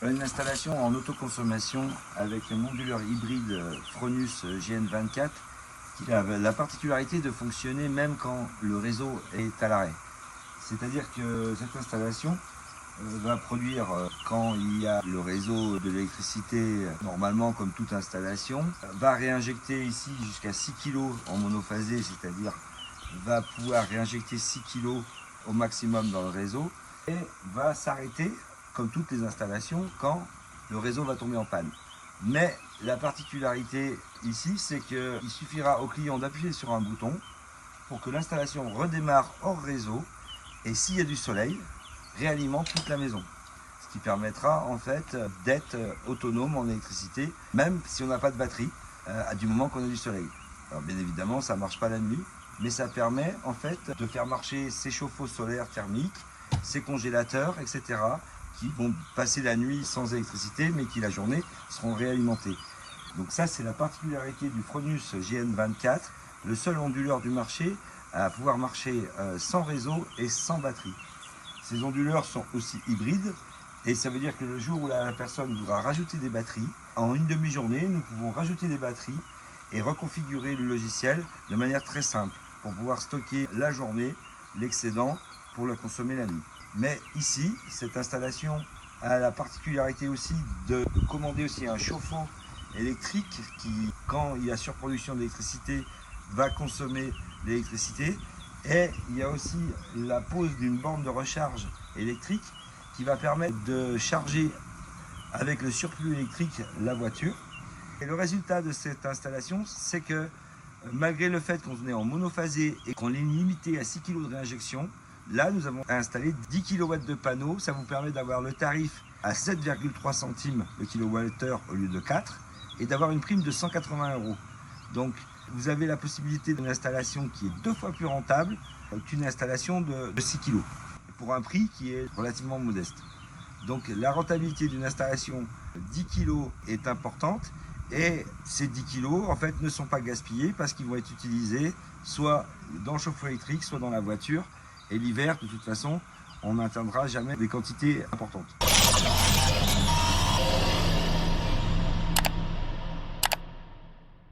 Une installation en autoconsommation avec un onduleur hybride Fronius GN24 qui a la particularité de fonctionner même quand le réseau est à l'arrêt. C'est-à-dire que cette installation va produire, quand il y a le réseau de l'électricité, normalement comme toute installation, va réinjecter ici jusqu'à 6 kg en monophasé, c'est-à-dire va pouvoir réinjecter 6 kg au maximum dans le réseau et va s'arrêter, comme toutes les installations, quand le réseau va tomber en panne. Mais la particularité ici, c'est qu'il suffira au client d'appuyer sur un bouton pour que l'installation redémarre hors réseau et s'il y a du soleil, réalimente toute la maison. Ce qui permettra en fait d'être autonome en électricité, même si on n'a pas de batterie, du moment qu'on a du soleil. Alors bien évidemment, ça ne marche pas la nuit, mais ça permet en fait de faire marcher ces chauffe-eau solaires thermiques, ces congélateurs, etc., qui vont passer la nuit sans électricité, mais qui la journée seront réalimentés. Donc ça, c'est la particularité du Fronius GN24, le seul onduleur du marché à pouvoir marcher sans réseau et sans batterie. Ces onduleurs sont aussi hybrides, et ça veut dire que le jour où la personne voudra rajouter des batteries, en une demi-journée, nous pouvons rajouter des batteries et reconfigurer le logiciel de manière très simple pour pouvoir stocker la journée, l'excédent, pour le consommer la nuit. Mais ici, cette installation a la particularité aussi de commander aussi un chauffe-eau électrique qui, quand il y a surproduction d'électricité, va consommer l'électricité. Et il y a aussi la pose d'une borne de recharge électrique qui va permettre de charger avec le surplus électrique la voiture. Et le résultat de cette installation, c'est que malgré le fait qu'on est en monophasé et qu'on est limité à 6 kg de réinjection, là nous avons installé 10 kW de panneaux. Ça vous permet d'avoir le tarif à 7,3 centimes le kWh au lieu de 4 et d'avoir une prime de 180 €. Donc vous avez la possibilité d'une installation qui est 2 fois plus rentable qu'une installation de 6 kg pour un prix qui est relativement modeste. Donc la rentabilité d'une installation 10 kg est importante et ces 10 kg en fait ne sont pas gaspillés parce qu'ils vont être utilisés soit dans le chauffe-eau électrique, soit dans la voiture. Et l'hiver, de toute façon, on n'atteindra jamais des quantités importantes.